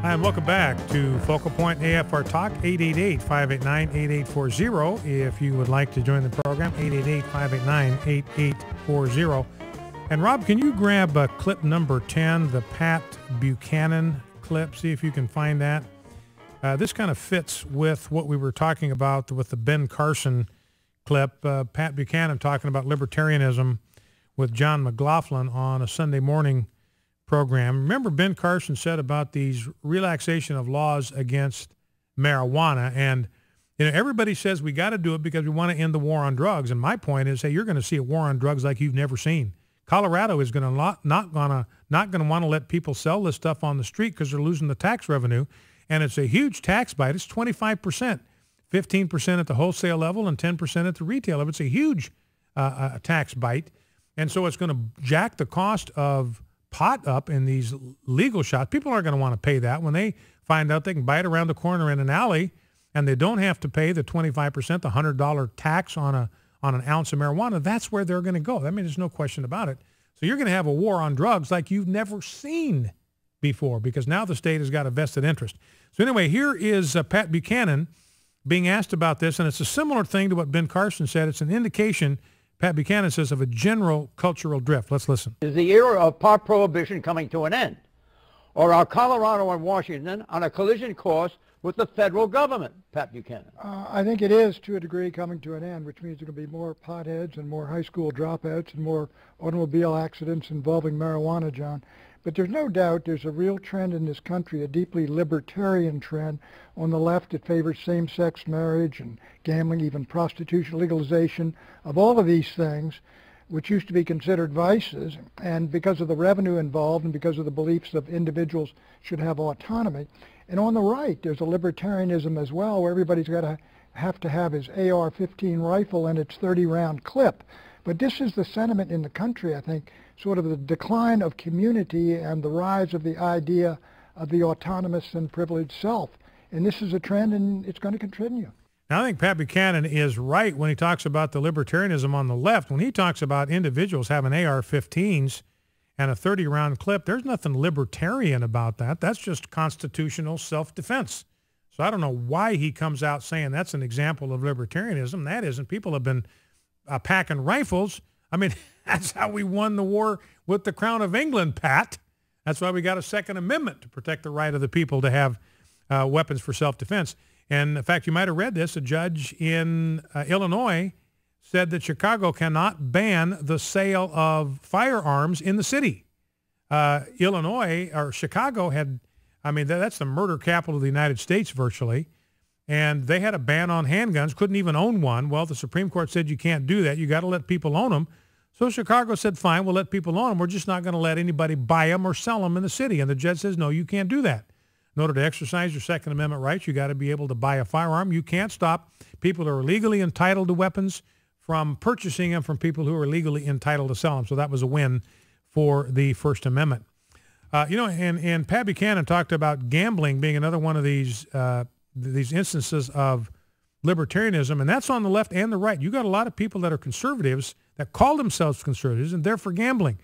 Hi, and welcome back to Focal Point AFR Talk, 888-589-8840. If you would like to join the program, 888-589-8840. And Rob, can you grab clip number 10, the Pat Buchanan clip, see if you can find that? This kind of fits with what we were talking about with the Ben Carson clip. Pat Buchanan talking about libertarianism with John McLaughlin on a Sunday morning program. Remember, Ben Carson said about these relaxation of laws against marijuana, and everybody says we got to do it because we want to end the war on drugs. And my point is, hey, you're going to see a war on drugs like you've never seen. Colorado is going to not going to want to let people sell this stuff on the street because they're losing the tax revenue, and it's a huge tax bite. It's 25%, 15% at the wholesale level and 10% at the retail level. It's a huge tax bite, and so it's going to jack the cost of pot up in these legal shops. People aren't going to want to pay that when they find out they can buy it around the corner in an alley and they don't have to pay the 25%, the $100 tax on an ounce of marijuana. That's where they're going to go. I mean, there's no question about it. So you're going to have a war on drugs like you've never seen before because now the state has got a vested interest. So anyway, here is Pat Buchanan being asked about this, and it's a similar thing to what Ben Carson said. It's an indication, Pat Buchanan says, of a general cultural drift. Let's listen. Is the era of pot prohibition coming to an end? Or are Colorado and Washington on a collision course with the federal government, Pat Buchanan? I think it is, to a degree, coming to an end, which means there are going to be more potheads and more high school dropouts and more automobile accidents involving marijuana, John. But there's no doubt there's a real trend in this country, a deeply libertarian trend. On the left, it favors same-sex marriage and gambling, even prostitution, legalization of all of these things, which used to be considered vices. And because of the revenue involved and because of the beliefs of individuals should have autonomy. And on the right, there's a libertarianism as well, where everybody's got to have his AR-15 rifle and its 30-round clip. But this is the sentiment in the country, I think, sort of the decline of community and the rise of the idea of the autonomous and privileged self. And this is a trend, and it's going to continue. Now, I think Pat Buchanan is right when he talks about the libertarianism on the left. When he talks about individuals having AR-15s and a 30-round clip, there's nothing libertarian about that. That's just constitutional self-defense. So I don't know why he comes out saying that's an example of libertarianism. That isn't. People have been packing rifles. I mean, that's how we won the war with the Crown of England, Pat. That's why we got a Second Amendment to protect the right of the people to have weapons for self-defense. And in fact, you might have read this. A judge in Illinois said that Chicago cannot ban the sale of firearms in the city. Illinois, or Chicago had, I mean, that's the murder capital of the United States virtually. And they had a ban on handguns, couldn't even own one. Well, the Supreme Court said you can't do that. You got to let people own them. So Chicago said, fine, we'll let people own them. We're just not going to let anybody buy them or sell them in the city. And the judge says, no, you can't do that. In order to exercise your Second Amendment rights, you got to be able to buy a firearm. You can't stop people who are legally entitled to weapons from purchasing them from people who are legally entitled to sell them. So that was a win for the First Amendment. And Pat Buchanan talked about gambling being another one of these instances of libertarianism, and that's on the left and the right. You got a lot of people that are conservatives that call themselves conservatives, and they're for gambling.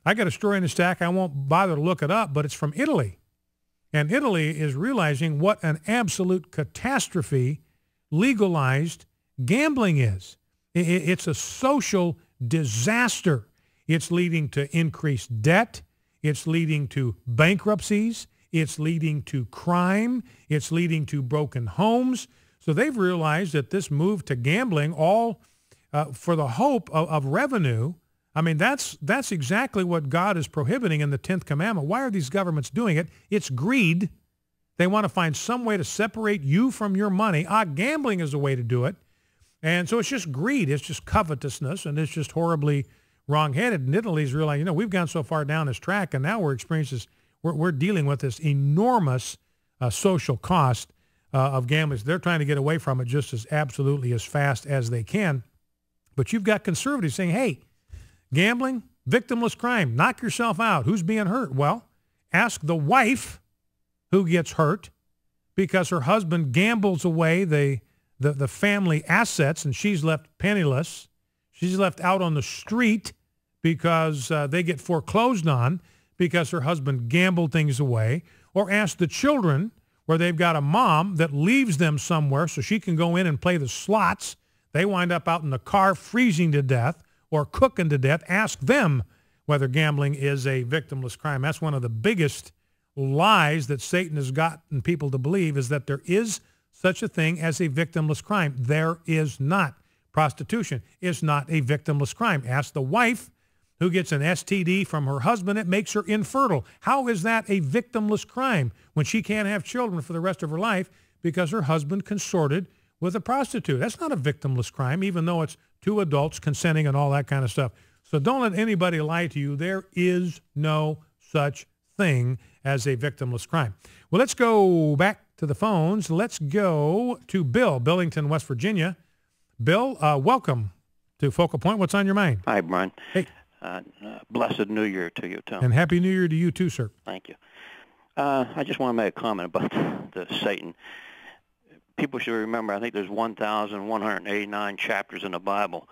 I got a story in the stack. I won't bother to look it up, but it's from Italy. And Italy is realizing what an absolute catastrophe legalized gambling is. It's a social disaster. It's leading to increased debt. It's leading to bankruptcies. It's leading to crime. It's leading to broken homes. So they've realized that this move to gambling, all for the hope of revenue, I mean, that's exactly what God is prohibiting in the 10th commandment. Why are these governments doing it? It's greed. They want to find some way to separate you from your money. Gambling is a way to do it. And so it's just greed. It's just covetousness, and it's just horribly wrong-headed. And Italy's realizing, we've gone so far down this track, and now we're dealing with this enormous social cost of gambling. So they're trying to get away from it just as absolutely as fast as they can. But you've got conservatives saying, hey, gambling, victimless crime, knock yourself out. Who's being hurt? Well, ask the wife who gets hurt because her husband gambles away the family assets, and she's left penniless. She's left out on the street because they get foreclosed on because her husband gambled things away. Or ask the children where they've got a mom that leaves them somewhere so she can go in and play the slots. They wind up out in the car freezing to death or cooking to death. Ask them whether gambling is a victimless crime. That's one of the biggest lies that Satan has gotten people to believe, is that there is such a thing as a victimless crime. There is not. Prostitution is not a victimless crime. Ask the wife who gets an STD from her husband. It makes her infertile. How is that a victimless crime when she can't have children for the rest of her life because her husband consorted with a prostitute? That's not a victimless crime, even though it's two adults consenting and all that kind of stuff. So don't let anybody lie to you. There is no such thing as a victimless crime. Well, let's go back to the phones. Let's go to Bill, Billington, West Virginia. Bill, welcome to Focal Point. What's on your mind? Hi, Brian. Hey. Blessed New Year to you, Tom. And Happy New Year to you too, sir. Thank you. I just want to make a comment about the Satan. People should remember, I think there's 1,189 chapters in the Bible.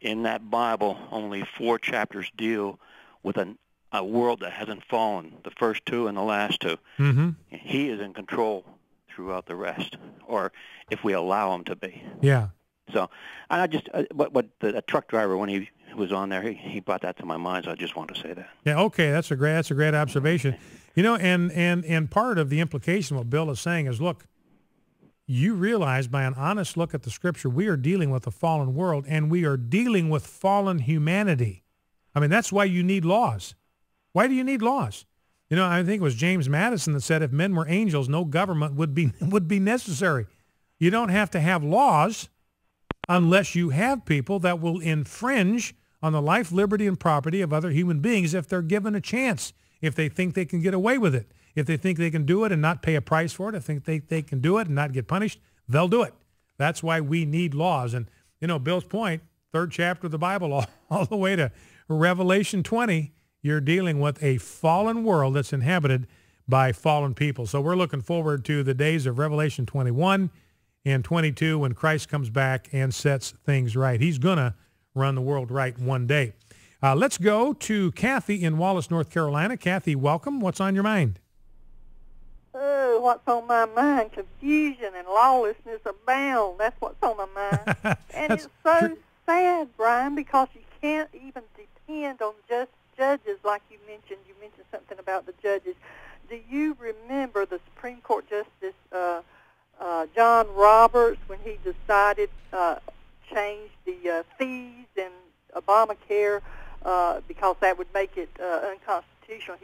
In that Bible, only 4 chapters deal with a world that hasn't fallen, the first 2 and the last 2. Mm-hmm. He is in control throughout the rest, or if we allow him to be. Yeah. So, and I just, what the truck driver, when he was on there, he brought that to my mind, so I just wanted to say that. Yeah, okay, that's a great observation. You know, and part of the implication, what Bill is saying is, look, you realize by an honest look at the Scripture, we are dealing with a fallen world, and we are dealing with fallen humanity. I mean, that's why you need laws. Why do you need laws? You know, I think it was James Madison that said, if men were angels, no government would be necessary. You don't have to have laws unless you have people that will infringe on the life, liberty, and property of other human beings if they're given a chance, if they think they can get away with it, if they think they can do it and not pay a price for it, if they think they can do it and not get punished, they'll do it. That's why we need laws. And, you know, Bill's point, 3rd chapter of the Bible, all the way to Revelation 20, you're dealing with a fallen world that's inhabited by fallen people. So we're looking forward to the days of Revelation 21 and 22 when Christ comes back and sets things right. He's going to run the world right one day. Let's go to Kathy in Wallace, North Carolina. Kathy, welcome. What's on your mind? Oh, what's on my mind? Confusion and lawlessness abound. That's what's on my mind. And it's so sad, Brian, because you can't even depend on just judges like you mentioned. You mentioned something about the judges. Do you remember the Supreme Court Justice John Roberts when he decided change the fees in Obamacare because that would make it unconstitutional?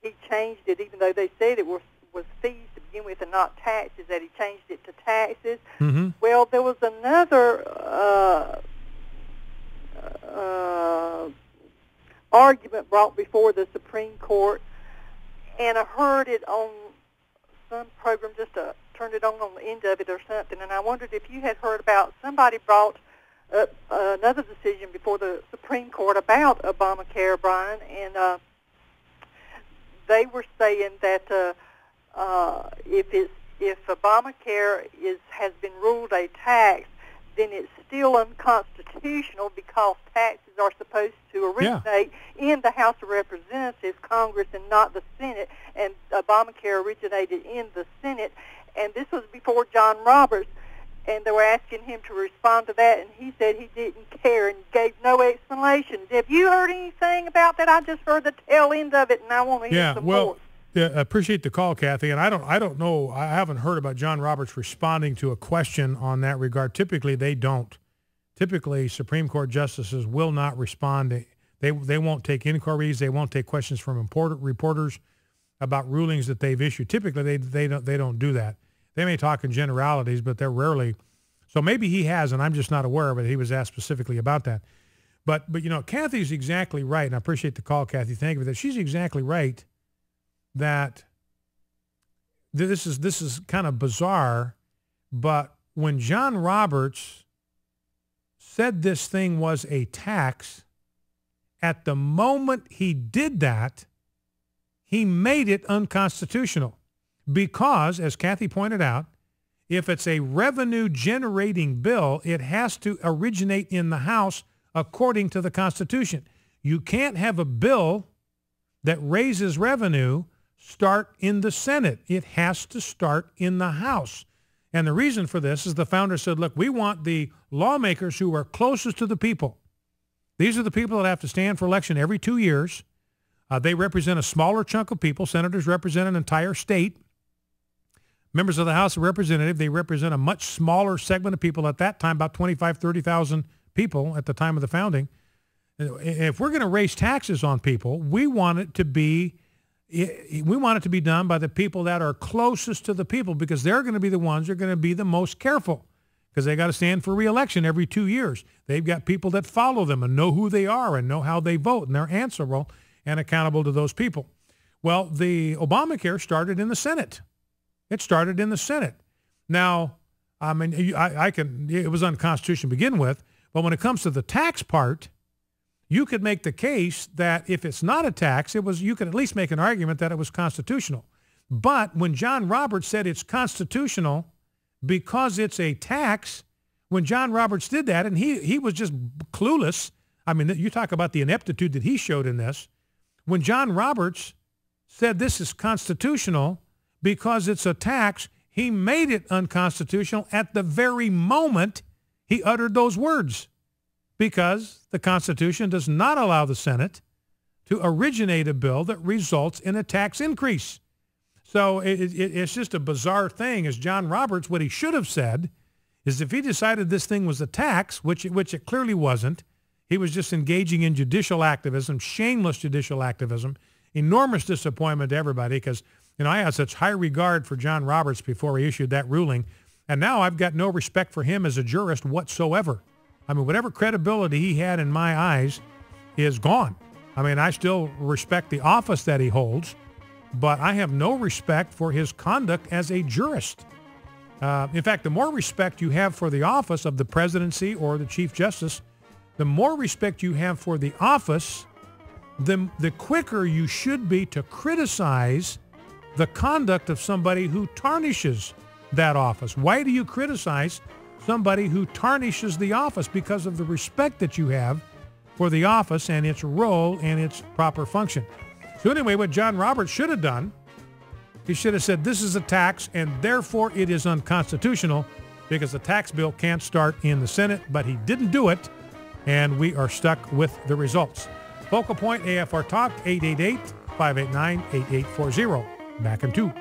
He changed it, even though they said it was fees to begin with and not taxes, that he changed it to taxes. Mm-hmm. Well, there was another argument brought before the Supreme Court, and I heard it on some program, just turned it on the end of it or something, and I wondered if you had heard about, somebody brought up another decision before the Supreme Court about Obamacare, Brian, and they were saying that if Obamacare has been ruled a tax, then it's still unconstitutional because taxes are supposed to originate in the House of Representatives, Congress, and not the Senate, and Obamacare originated in the Senate, and this was before John Roberts, and they were asking him to respond to that, and he said he didn't care and gave no explanation. Have you heard anything about that? I just heard the tail end of it, and I want to hear some more. Yeah, I appreciate the call, Kathy, and I don't know. I haven't heard about John Roberts responding to a question on that regard. Typically, they don't. Typically, Supreme Court justices will not respond. They won't take inquiries. They won't take questions from reporters about rulings that they've issued. Typically, they don't do that. They may talk in generalities, but they're rarely. So maybe he has, and I'm just not aware of it. He was asked specifically about that. But you know, Kathy's exactly right, and I appreciate the call, Kathy. Thank you for that. She's exactly right that this is kind of bizarre, but when John Roberts said this thing was a tax, at the moment he did that, he made it unconstitutional because, as Kathy pointed out, if it's a revenue-generating bill, it has to originate in the House according to the Constitution. You can't have a bill that raises revenue start in the Senate. It has to start in the House. And the reason for this is the founder said, look, we want the lawmakers who are closest to the people. These are the people that have to stand for election every 2 years. They represent a smaller chunk of people. Senators represent an entire state. Members of the House of Representatives, they represent a much smaller segment of people at that time, about 25, 30,000 people at the time of the founding. If we're going to raise taxes on people, we want it to be done by the people that are closest to the people, because they're going to be the ones who are going to be the most careful, because they got to stand for re-election every 2 years. They've got people that follow them and know who they are and know how they vote, and they're answerable and accountable to those people. Well, the Obamacare started in the Senate. It started in the Senate. Now, I mean, it was unconstitutional to begin with, but when it comes to the tax part, you could make the case that if it's not a tax, you could at least make an argument that it was constitutional. But when John Roberts said it's constitutional because it's a tax, when John Roberts did that, and he was just clueless. I mean, you talk about the ineptitude that he showed in this. When John Roberts said this is constitutional because it's a tax, he made it unconstitutional at the very moment he uttered those words, because the Constitution does not allow the Senate to originate a bill that results in a tax increase. So it's just a bizarre thing. As John Roberts, what he should have said is, if he decided this thing was a tax, which it clearly wasn't, he was just engaging in judicial activism, shameless judicial activism, enormous disappointment to everybody, because I had such high regard for John Roberts before he issued that ruling, and now I've got no respect for him as a jurist whatsoever. I mean, whatever credibility he had in my eyes is gone. I mean, I still respect the office that he holds, but I have no respect for his conduct as a jurist. In fact, the more respect you have for the office of the presidency or the Chief Justice, the more respect you have for the office, the quicker you should be to criticize the conduct of somebody who tarnishes that office. Why do you criticize somebody who tarnishes the office? Because of the respect that you have for the office and its role and its proper function. So anyway, what John Roberts should have done, he should have said this is a tax and therefore it is unconstitutional because the tax bill can't start in the Senate, but he didn't do it, and we are stuck with the results. Focal Point AFR Talk, 888-589-8840. Back in 2.